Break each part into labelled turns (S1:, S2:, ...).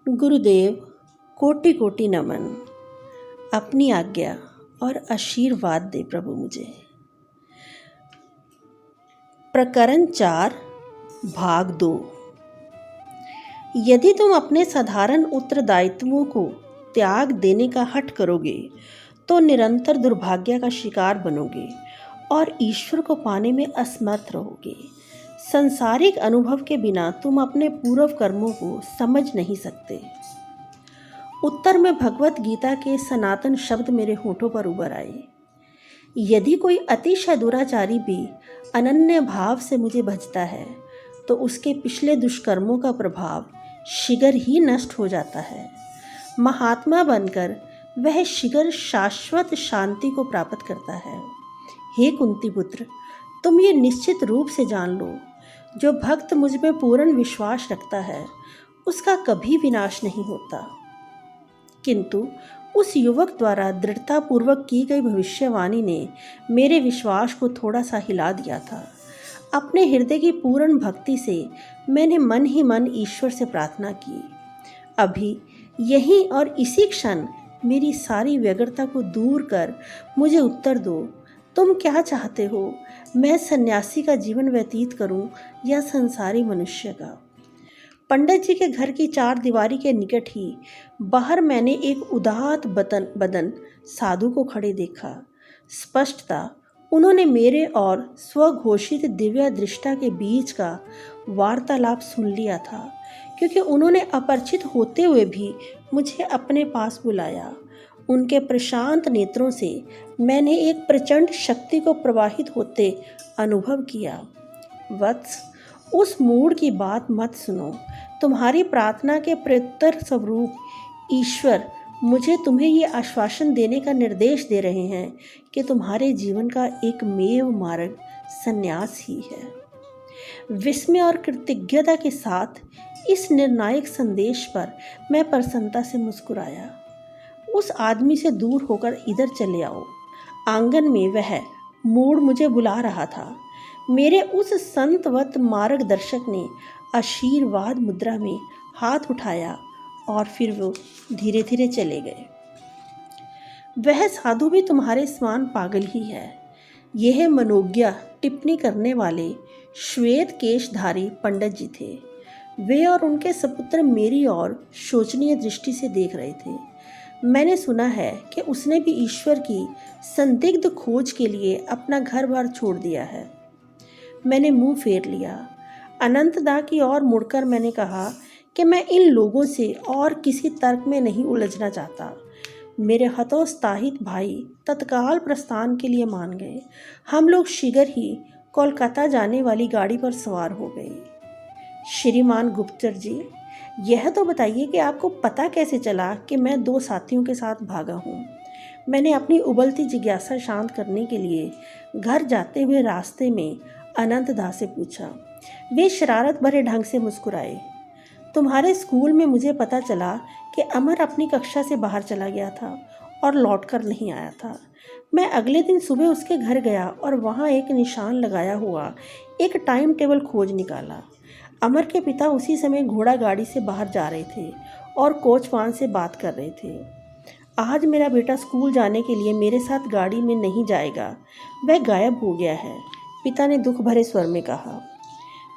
S1: गुरुदेव, कोटि कोटि नमन। अपनी आज्ञा और आशीर्वाद दे प्रभु मुझे। प्रकरण 4 भाग 2। यदि तुम अपने साधारण उत्तरदायित्वों को त्याग देने का हठ करोगे तो निरंतर दुर्भाग्य का शिकार बनोगे और ईश्वर को पाने में असमर्थ रहोगे। सांसारिक अनुभव के बिना तुम अपने पूर्व कर्मों को समझ नहीं सकते। उत्तर में भगवत गीता के सनातन शब्द मेरे होठों पर उभर आए। यदि कोई अतिशय दुराचारी भी अनन्य भाव से मुझे भजता है तो उसके पिछले दुष्कर्मों का प्रभाव शीघ्र ही नष्ट हो जाता है। महात्मा बनकर वह शीघ्र शाश्वत शांति को प्राप्त करता है। हे कुंती पुत्र, तुम ये निश्चित रूप से जान लो, जो भक्त मुझ में पूर्ण विश्वास रखता है उसका कभी विनाश नहीं होता। किंतु उस युवक द्वारा दृढ़तापूर्वक की गई भविष्यवाणी ने मेरे विश्वास को थोड़ा सा हिला दिया था। अपने हृदय की पूर्ण भक्ति से मैंने मन ही मन ईश्वर से प्रार्थना की, अभी यहीं और इसी क्षण मेरी सारी व्यग्रता को दूर कर मुझे उत्तर दो। तुम क्या चाहते हो, मैं सन्यासी का जीवन व्यतीत करूं या संसारी मनुष्य का? पंडित जी के घर की चार दीवारी के निकट ही बाहर मैंने एक उदात बदन साधु को खड़े देखा। स्पष्टता उन्होंने मेरे और स्वघोषित दिव्य दृष्टा के बीच का वार्तालाप सुन लिया था, क्योंकि उन्होंने अपरिचित होते हुए भी मुझे अपने पास बुलाया। उनके प्रशांत नेत्रों से मैंने एक प्रचंड शक्ति को प्रवाहित होते अनुभव किया। वत्स, उस मूड की बात मत सुनो। तुम्हारी प्रार्थना के प्रत्युत्तर स्वरूप ईश्वर मुझे तुम्हें ये आश्वासन देने का निर्देश दे रहे हैं कि तुम्हारे जीवन का एकमेव मार्ग संन्यास ही है। विस्मय और कृतज्ञता के साथ इस निर्णायक संदेश पर मैं प्रसन्नता से मुस्कुराया। उस आदमी से दूर होकर इधर चले आओ। आंगन में वह मूड मुझे बुला रहा था। मेरे उस संतवत मार्गदर्शक ने आशीर्वाद मुद्रा में हाथ उठाया और फिर वो धीरे धीरे चले गए। वह साधु भी तुम्हारे समान पागल ही है। यह मनोज्ञ टिप्पणी करने वाले श्वेत केशधारी पंडित जी थे। वे और उनके सपुत्र मेरी ओर शोचनीय दृष्टि से देख रहे थे। मैंने सुना है कि उसने भी ईश्वर की संदिग्ध खोज के लिए अपना घर बार छोड़ दिया है। मैंने मुंह फेर लिया। अनंतदा की ओर मुड़कर मैंने कहा कि मैं इन लोगों से और किसी तर्क में नहीं उलझना चाहता। मेरे हतोत्साहित भाई तत्काल प्रस्थान के लिए मान गए। हम लोग शीघ्र ही कोलकाता जाने वाली गाड़ी पर सवार हो गए। श्रीमान गुप्तचर जी, यह तो बताइए कि आपको पता कैसे चला कि मैं दो साथियों के साथ भागा हूँ? मैंने अपनी उबलती जिज्ञासा शांत करने के लिए घर जाते हुए रास्ते में अनंतदा से पूछा। वे शरारत भरे ढंग से मुस्कुराए। तुम्हारे स्कूल में मुझे पता चला कि अमर अपनी कक्षा से बाहर चला गया था और लौटकर नहीं आया था। मैं अगले दिन सुबह उसके घर गया और वहाँ एक निशान लगाया हुआ एक टाइम टेबल खोज निकाला। अमर के पिता उसी समय घोड़ा गाड़ी से बाहर जा रहे थे और कोचवान से बात कर रहे थे। आज मेरा बेटा स्कूल जाने के लिए मेरे साथ गाड़ी में नहीं जाएगा, वह गायब हो गया है, पिता ने दुख भरे स्वर में कहा।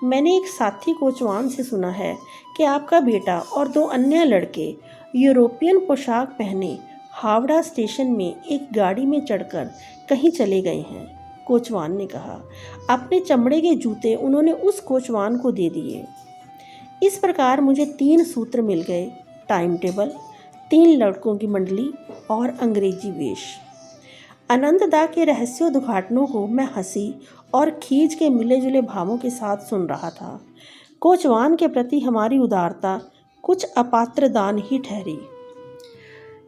S1: मैंने एक साथी कोचवान से सुना है कि आपका बेटा और दो अन्य लड़के यूरोपियन पोशाक पहने हावड़ा स्टेशन में एक गाड़ी में चढ़कर कहीं चले गए हैं, कोचवान ने कहा। अपने चमड़े के जूते उन्होंने उस कोचवान को दे दिए। इस प्रकार मुझे 3 सूत्र मिल गए: टाइम टेबल, 3 लड़कों की मंडली और अंग्रेजी वेश। अनंतदा के रहस्योद्घाटनों को मैं हंसी और खींच के मिले जुले भावों के साथ सुन रहा था। कोचवान के प्रति हमारी उदारता कुछ अपात्र दान ही ठहरी।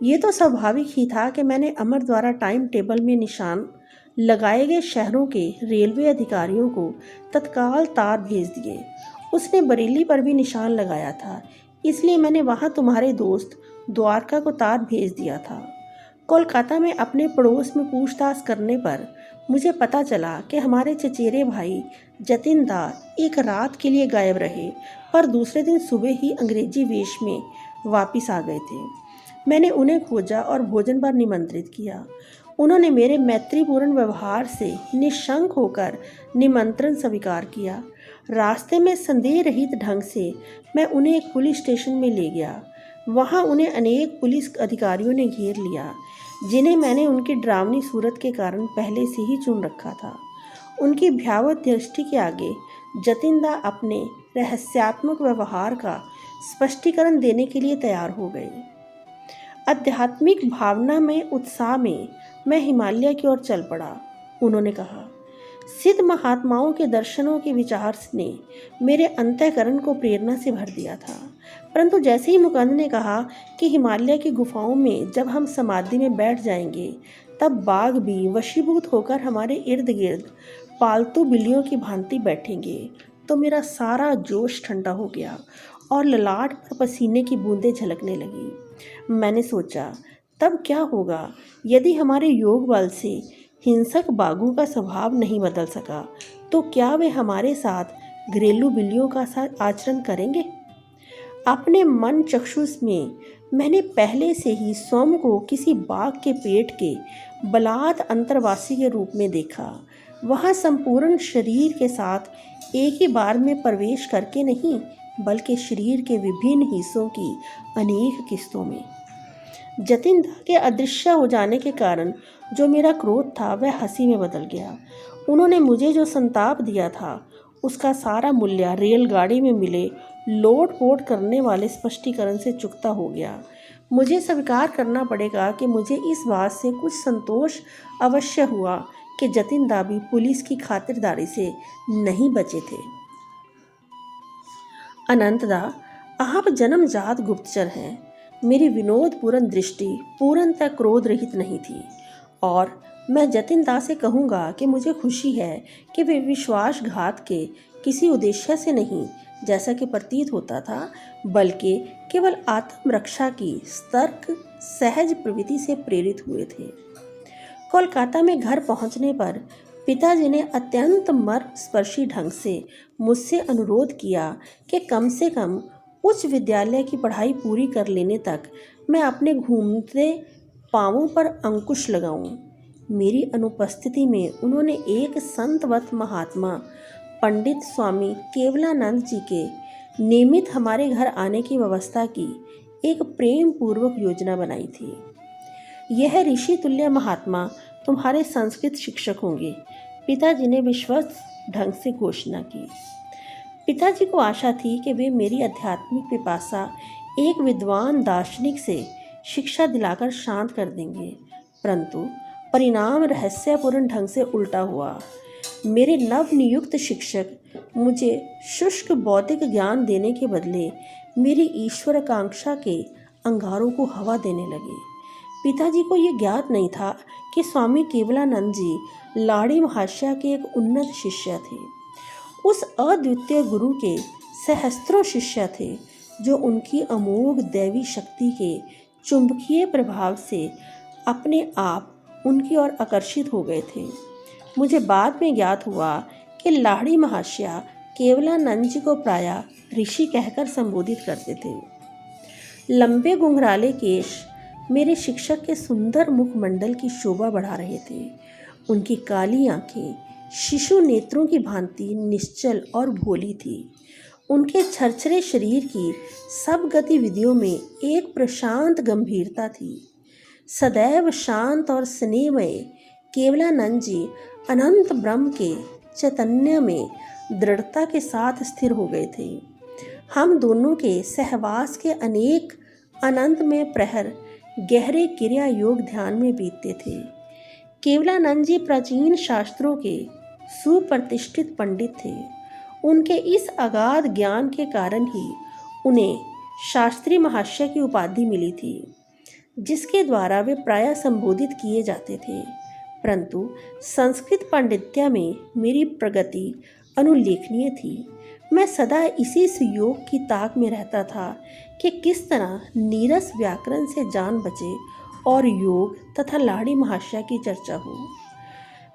S1: ये तो स्वाभाविक ही था कि मैंने अमर द्वारा टाइम टेबल में निशान लगाए गए शहरों के रेलवे अधिकारियों को तत्काल तार भेज दिए। उसने बरेली पर भी निशान लगाया था, इसलिए मैंने वहाँ तुम्हारे दोस्त द्वारका को तार भेज दिया था। कोलकाता में अपने पड़ोस में पूछताछ करने पर मुझे पता चला कि हमारे चचेरे भाई जतिनदा एक रात के लिए गायब रहे, पर दूसरे दिन सुबह ही अंग्रेजी वेश में वापिस आ गए थे। मैंने उन्हें खोजा और भोजन पर निमंत्रित किया। उन्होंने मेरे मैत्रीपूर्ण व्यवहार से निशंक होकर निमंत्रण स्वीकार किया। रास्ते में संदेह रहित ढंग से मैं उन्हें एक पुलिस स्टेशन में ले गया। वहाँ उन्हें अनेक पुलिस अधिकारियों ने घेर लिया, जिन्हें मैंने उनकी डरावनी सूरत के कारण पहले से ही चुन रखा था। उनकी भयावह दृष्टि के आगे जतिनदा अपने रहस्यात्मक व्यवहार का स्पष्टीकरण देने के लिए तैयार हो गए। आध्यात्मिक भावना में उत्साह में मैं हिमालय की ओर चल पड़ा। उन्होंने कहा, सिद्ध महात्माओं के दर्शनों के विचार ने मेरे अंतःकरण को प्रेरणा से भर दिया था। परंतु जैसे ही मुकंद ने कहा कि हिमालय की गुफाओं में जब हम समाधि में बैठ जाएंगे, तब बाघ भी वशीभूत होकर हमारे इर्द गिर्द पालतू बिल्लियों की भांति बैठेंगे, तो मेरा सारा जोश ठंडा हो गया और ललाट पर पसीने की बूंदें झलकने लगी। मैंने सोचा, तब क्या होगा यदि हमारे योग बल से हिंसक बाघों का स्वभाव नहीं बदल सका, तो क्या वे हमारे साथ घरेलू बिल्लियों का साथ आचरण करेंगे? अपने मन चक्षुष में मैंने पहले से ही स्वयं को किसी बाघ के पेट के बलात् अंतर्वासी के रूप में देखा। वह संपूर्ण शरीर के साथ एक ही बार में प्रवेश करके नहीं, बल्कि शरीर के विभिन्न हिस्सों की अनेक किस्तों में। जतिनदा के अदृश्य हो जाने के कारण जो मेरा क्रोध था वह हंसी में बदल गया। उन्होंने मुझे जो संताप दिया था उसका सारा मूल्य रेलगाड़ी में मिले लोट पोट करने वाले स्पष्टीकरण से चुकता हो गया। मुझे स्वीकार करना पड़ेगा कि मुझे इस बात से कुछ संतोष अवश्य हुआ कि जतिनदा भी पुलिस की खातिरदारी से नहीं बचे थे। अनंतदा, आप जन्मजात गुप्तचर हैं। मेरी विनोदपूर्ण दृष्टि पूर्णतः क्रोध रहित नहीं थी, और मैं जतिनदा से कहूँगा कि मुझे खुशी है कि वे विश्वासघात के किसी उद्देश्य से नहीं, जैसा कि प्रतीत होता था, बल्कि केवल आत्मरक्षा की सतर्क सहज प्रवृत्ति से प्रेरित हुए थे। कोलकाता में घर पहुंचने पर पिताजी ने अत्यंत मर्मस्पर्शी ढंग से मुझसे अनुरोध किया कि कम से कम उच्च विद्यालय की पढ़ाई पूरी कर लेने तक मैं अपने घूमते पांवों पर अंकुश लगाऊं। मेरी अनुपस्थिति में उन्होंने एक संतवत महात्मा पंडित स्वामी केवलानंद जी के नियमित हमारे घर आने की व्यवस्था की एक प्रेम पूर्वक योजना बनाई थी। यह ऋषि तुल्य महात्मा तुम्हारे संस्कृत शिक्षक होंगे, पिताजी ने विश्वस्त ढंग से घोषणा की। पिताजी को आशा थी कि वे मेरी आध्यात्मिक पिपासा एक विद्वान दार्शनिक से शिक्षा दिलाकर शांत कर देंगे, परंतु परिणाम रहस्यपूर्ण ढंग से उल्टा हुआ। मेरे नवनियुक्त शिक्षक मुझे शुष्क बौद्धिक ज्ञान देने के बदले मेरी ईश्वराकांक्षा के अंगारों को हवा देने लगे। पिताजी को ये ज्ञात नहीं था कि स्वामी केवलानंद जी लाड़ी महाशय के एक उन्नत शिष्य थे। उस अद्वितीय गुरु के सहस्त्रों शिष्य थे जो उनकी अमोघ दैवी शक्ति के चुंबकीय प्रभाव से अपने आप उनकी ओर आकर्षित हो गए थे। मुझे बाद में ज्ञात हुआ कि लाड़ी महाशय केवलानंद जी को प्रायः ऋषि कहकर संबोधित करते थे। लंबे घुंघराले केश मेरे शिक्षक के सुंदर मुखमंडल की शोभा बढ़ा रहे थे। उनकी काली आंखें शिशु नेत्रों की भांति निश्चल और भोली थी। उनके छरछरे शरीर की सब गतिविधियों में एक प्रशांत गंभीरता थी। सदैव शांत और स्नेहमय केवलानंद जी अनंत ब्रह्म के चैतन्य में दृढ़ता के साथ स्थिर हो गए थे। हम दोनों के सहवास के अनेक अनंतमय प्रहर गहरे क्रिया योग ध्यान में बीतते थे। केवलानंद जी प्राचीन शास्त्रों के सुप्रतिष्ठित पंडित थे। उनके इस अगाध ज्ञान के कारण ही उन्हें शास्त्री महाशय की उपाधि मिली थी, जिसके द्वारा वे प्रायः संबोधित किए जाते थे। परंतु संस्कृत पांडित्य में मेरी प्रगति अनुल्लेखनीय थी। मैं सदा इसी सुयोग की ताक में रहता था कि किस तरह नीरस व्याकरण से जान बचे और योग तथा लाड़ी महाशय की चर्चा हो।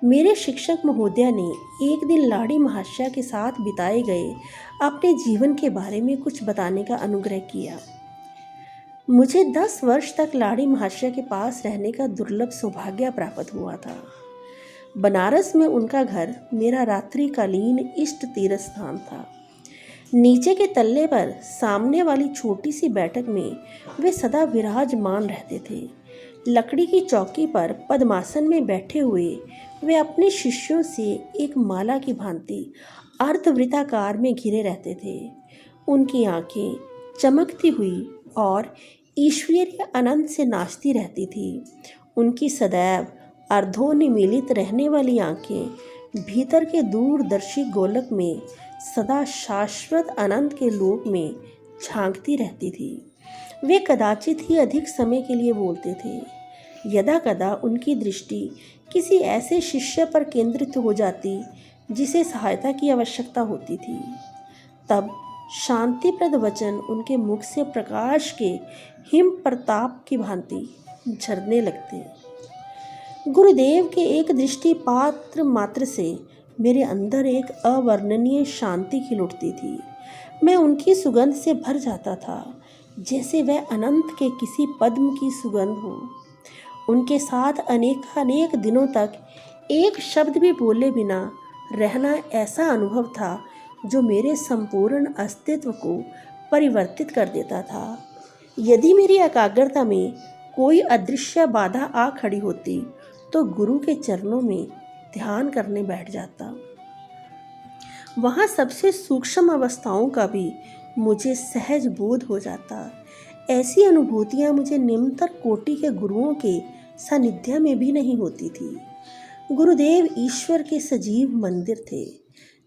S1: मेरे शिक्षक महोदय ने एक दिन लाड़ी महाशय के साथ बिताए गए अपने जीवन के बारे में कुछ बताने का अनुग्रह किया। मुझे 10 वर्ष तक लाड़ी महाशय के पास रहने का दुर्लभ सौभाग्य प्राप्त हुआ था। बनारस में उनका घर मेरा रात्रिकालीन इष्ट तीर्थ स्थान था। नीचे के तल्ले पर सामने वाली छोटी सी बैठक में वे सदा विराजमान रहते थे। लकड़ी की चौकी पर पद्मासन में बैठे हुए वे अपने शिष्यों से एक माला की भांति अर्धवृत्ताकार में घिरे रहते थे। उनकी आंखें चमकती हुई और ईश्वरीय अनंत से नाचती रहती थी। उनकी सदैव अर्धोन्मीलित रहने वाली आंखें भीतर के दूरदर्शी गोलक में सदा शाश्वत अनंत के लोक में झांकती रहती थी। वे कदाचित ही अधिक समय के लिए बोलते थे। यदा कदा उनकी दृष्टि किसी ऐसे शिष्य पर केंद्रित हो जाती जिसे सहायता की आवश्यकता होती थी, तब शांतिप्रद वचन उनके मुख से प्रकाश के हिम प्रताप की भांति झरने लगते। गुरुदेव के एक दृष्टिपात मात्र से मेरे अंदर एक अवर्णनीय शांति खिल उठती थी। मैं उनकी सुगंध से भर जाता था, जैसे वह अनंत के किसी पद्म की सुगंध हो। उनके साथ अनेक दिनों तक एक शब्द भी बोले बिना रहना ऐसा अनुभव था जो मेरे संपूर्ण अस्तित्व को परिवर्तित कर देता था। यदि मेरी एकाग्रता में कोई अदृश्य बाधा आ खड़ी होती तो गुरु के चरणों में ध्यान करने बैठ जाता। वहाँ सबसे सूक्ष्म अवस्थाओं का भी मुझे सहज बोध हो जाता। ऐसी अनुभूतियाँ मुझे निम्नतर कोटि के गुरुओं के सानिध्य में भी नहीं होती थी। गुरुदेव ईश्वर के सजीव मंदिर थे,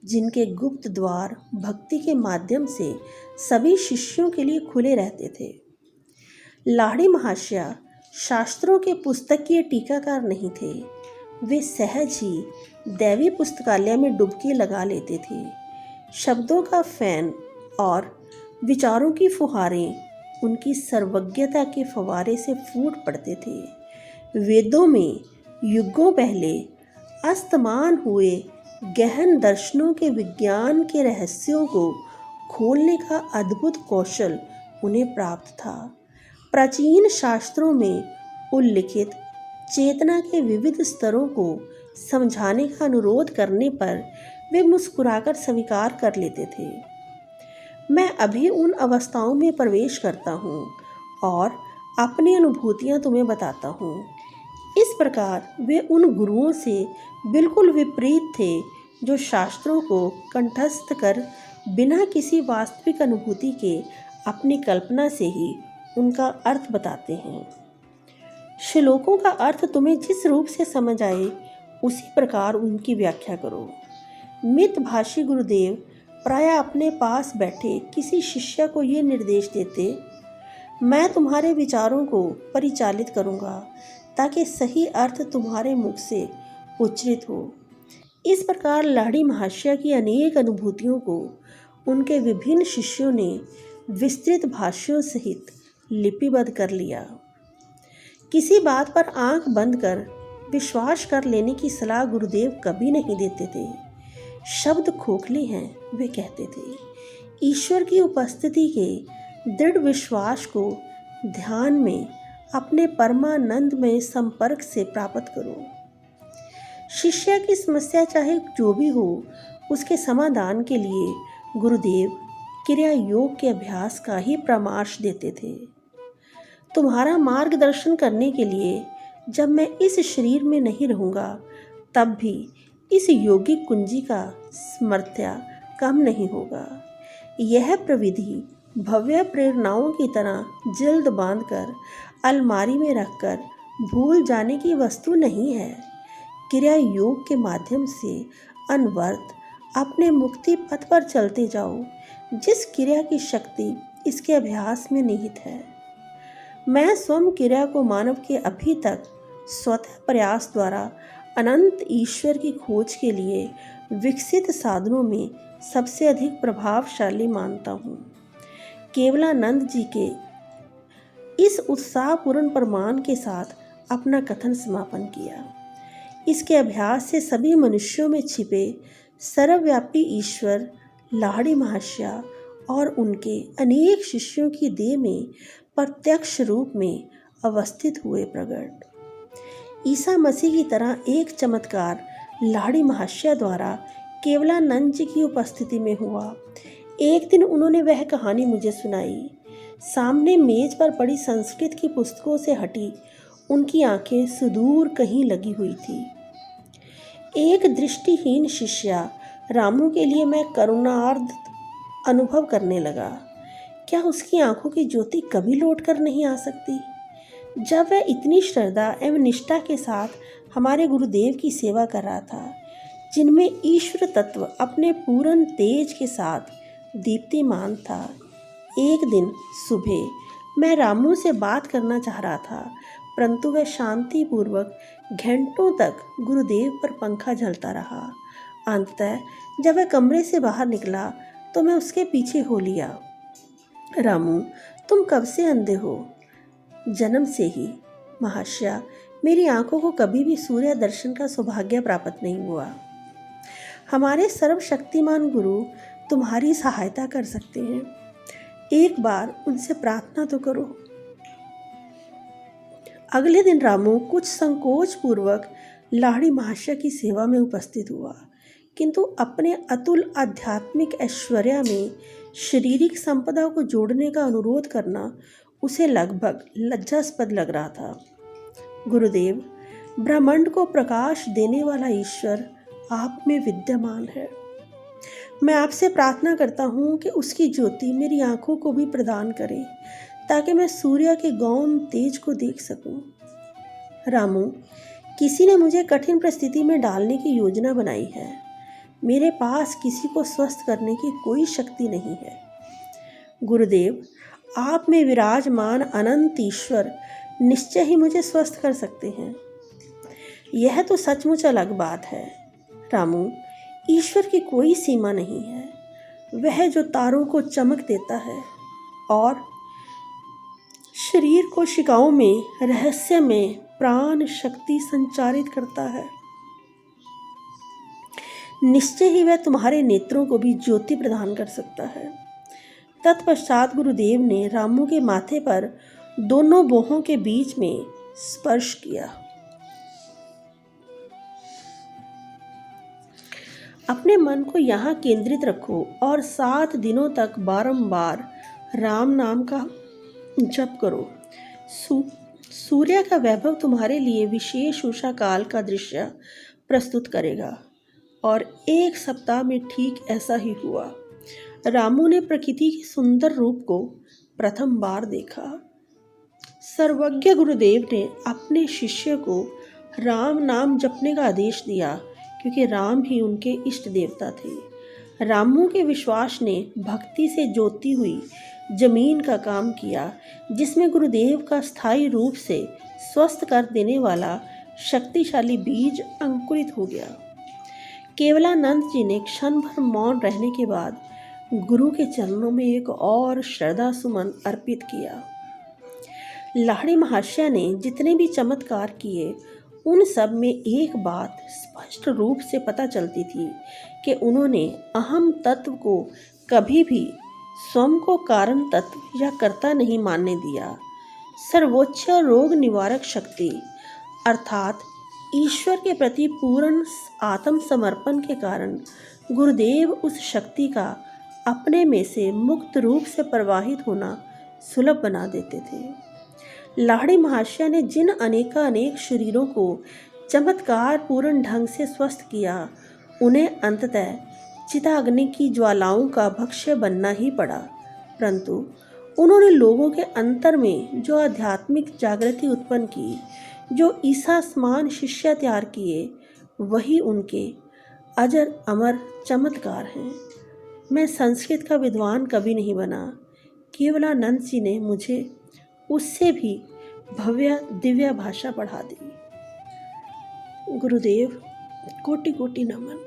S1: जिनके गुप्त द्वार भक्ति के माध्यम से सभी शिष्यों के लिए खुले रहते थे। लाड़ी महाशय शास्त्रों के पुस्तकीय टीकाकार नहीं थे। वे सहज ही दैवी पुस्तकालय में डुबकी लगा लेते थे। शब्दों का फैन और विचारों की फुहारें उनकी सर्वज्ञता के फवारे से फूट पड़ते थे। वेदों में युगों पहले अस्तमान हुए गहन दर्शनों के विज्ञान के रहस्यों को खोलने का अद्भुत कौशल उन्हें प्राप्त था। प्राचीन शास्त्रों में उल्लिखित चेतना के विविध स्तरों को समझाने का अनुरोध करने पर वे मुस्कुराकर स्वीकार कर लेते थे। मैं अभी उन अवस्थाओं में प्रवेश करता हूँ और अपनी अनुभूतियाँ तुम्हें बताता हूँ। इस प्रकार वे उन गुरुओं से बिल्कुल विपरीत थे जो शास्त्रों को कंठस्थ कर बिना किसी वास्तविक अनुभूति के अपनी कल्पना से ही उनका अर्थ बताते हैं। श्लोकों का अर्थ तुम्हें जिस रूप से समझ आए उसी प्रकार उनकी व्याख्या करो। मितभाषी गुरुदेव प्राय अपने पास बैठे किसी शिष्य को ये निर्देश देते, मैं तुम्हारे विचारों को परिचालित करूँगा ताकि सही अर्थ तुम्हारे मुख से उच्चरित हो। इस प्रकार लाड़ी महाशय की अनेक अनुभूतियों को उनके विभिन्न शिष्यों ने विस्तृत भाष्यों सहित लिपिबद्ध कर लिया। किसी बात पर आंख बंद कर विश्वास कर लेने की सलाह गुरुदेव कभी नहीं देते थे। शब्द खोखले हैं, वे कहते थे। ईश्वर की उपस्थिति के दृढ़ विश्वास को ध्यान में अपने परमानंद में संपर्क से प्राप्त करो। शिष्य की समस्या चाहे जो भी हो, उसके समाधान के लिए गुरुदेव क्रिया योग के अभ्यास का ही परामर्श देते थे। तुम्हारा मार्गदर्शन करने के लिए जब मैं इस शरीर में नहीं रहूँगा, तब भी इस योगिक कुंजी का स्मर्थ्या कम नहीं होगा। यह प्रविधि भव्य प्रेरणाओं की तरह जल्द बांधकर अलमारी में रखकर भूल जाने की वस्तु नहीं है। क्रिया योग के माध्यम से अनवरत अपने मुक्ति पथ पर चलते जाओ। जिस क्रिया की शक्ति इसके अभ्यास में निहित है। मैं स्वयं क्रिया को मानव के अभी तक स्वतः प्रयास द्वारा अनंत ईश्वर की खोज के लिए विकसित साधनों में सबसे अधिक प्रभावशाली मानता हूँ। केवलानंद जी के इस उत्साहपूर्ण प्रमाण के साथ अपना कथन समापन किया। इसके अभ्यास से सभी मनुष्यों में छिपे सर्वव्यापी ईश्वर लाड़ी महाशय और उनके अनेक शिष्यों की देह में प्रत्यक्ष रूप में अवस्थित हुए प्रकट। ईसा मसीह की तरह एक चमत्कार लाड़ी महाशय द्वारा केवलानंद जी की उपस्थिति में हुआ। एक दिन उन्होंने वह कहानी मुझे सुनाई। सामने मेज पर पड़ी संस्कृत की पुस्तकों से हटी उनकी आंखें सुदूर कहीं लगी हुई थी। एक दृष्टिहीन शिष्या रामू के लिए मैं करुणार्ध अनुभव करने लगा। क्या उसकी आंखों की ज्योति कभी लौट कर नहीं आ सकती? जब वह इतनी श्रद्धा एवं निष्ठा के साथ हमारे गुरुदेव की सेवा कर रहा था, जिनमें ईश्वर तत्व अपने पूर्ण तेज के साथ दीप्तिमान था। एक दिन सुबह मैं रामू से बात करना चाह रहा था, परंतु वह शांतिपूर्वक घंटों तक गुरुदेव पर पंखा झलता रहा। अंततः जब वह कमरे से बाहर निकला तो मैं उसके पीछे हो लिया। रामू, तुम कब से अंधे हो? जन्म से ही महाशया। मेरी आंखों को कभी भी सूर्य दर्शन का सौभाग्य प्राप्त नहीं हुआ। हमारे सर्वशक्तिमान गुरु तुम्हारी सहायता कर सकते हैं। एक बार उनसे प्रार्थना तो करो। अगले दिन रामू कुछ संकोच पूर्वक लाड़ी महाशय की सेवा में उपस्थित हुआ, किंतु अपने अतुल आध्यात्मिक ऐश्वर्य में शारीरिक संपदा को जोड़ने का अनुरोध करना उसे लगभग लज्जास्पद लग रहा था। गुरुदेव, ब्रह्मांड को प्रकाश देने वाला ईश्वर आप में विद्यमान है। मैं आपसे प्रार्थना करता हूँ कि उसकी ज्योति मेरी आंखों को भी प्रदान करे, ताकि मैं सूर्य के गौण तेज को देख सकूं। रामू, किसी ने मुझे कठिन परिस्थिति में डालने की योजना बनाई है। मेरे पास किसी को स्वस्थ करने की कोई शक्ति नहीं है। गुरुदेव, आप में विराजमान अनंत ईश्वर निश्चय ही मुझे स्वस्थ कर सकते हैं। यह तो सचमुच अलग बात है। रामू, ईश्वर की कोई सीमा नहीं है। वह जो तारों को चमक देता है और शरीर कोशिकाओं में रहस्य में प्राण शक्ति संचारित करता है, निश्चय ही वह तुम्हारे नेत्रों को भी ज्योति प्रदान कर सकता है। तत्पश्चात गुरुदेव ने रामू के माथे पर दोनों बाहों के बीच में स्पर्श किया। अपने मन को यहाँ केंद्रित रखो और 7 दिनों तक बारंबार राम नाम का जप करो। सूर्य का वैभव तुम्हारे लिए विशेष उषा काल का दृश्य प्रस्तुत करेगा। और 1 सप्ताह में ठीक ऐसा ही हुआ। रामू ने प्रकृति के सुंदर रूप को प्रथम बार देखा। सर्वज्ञ गुरुदेव ने अपने शिष्य को राम नाम जपने का आदेश दिया, क्योंकि राम ही उनके इष्ट देवता थे। रामू के विश्वास ने भक्ति से जोती हुई जमीन का काम किया, जिसमें गुरुदेव का स्थायी रूप से स्वस्थ कर देने वाला शक्तिशाली बीज अंकुरित हो गया। केवलानंद जी ने क्षण भर मौन रहने के बाद गुरु के चरणों में एक और श्रद्धा सुमन अर्पित किया। लाड़ी महाशय ने जितने भी चमत्कार किए, उन सब में एक बात स्पष्ट रूप से पता चलती थी कि उन्होंने अहम तत्व को कभी भी स्वयं को कारण तत्व या कर्ता नहीं मानने दिया। सर्वोच्च रोग निवारक शक्ति अर्थात ईश्वर के प्रति पूर्ण आत्मसमर्पण के कारण गुरुदेव उस शक्ति का अपने में से मुक्त रूप से प्रवाहित होना सुलभ बना देते थे। लाड़ी महाशय ने जिन अनेक शरीरों को चमत्कार पूर्ण ढंग से स्वस्थ किया, उन्हें अंततः चिताग्नि की ज्वालाओं का भक्ष्य बनना ही पड़ा, परंतु उन्होंने लोगों के अंतर में जो आध्यात्मिक जागृति उत्पन्न की, जो ईसा समान शिष्य तैयार किए, वही उनके अजर अमर चमत्कार हैं। मैं संस्कृत का विद्वान कभी नहीं बना। केवलानंद जी ने मुझे उससे भी भव्य दिव्य भाषा पढ़ा दी। गुरुदेव, कोटि कोटि नमन।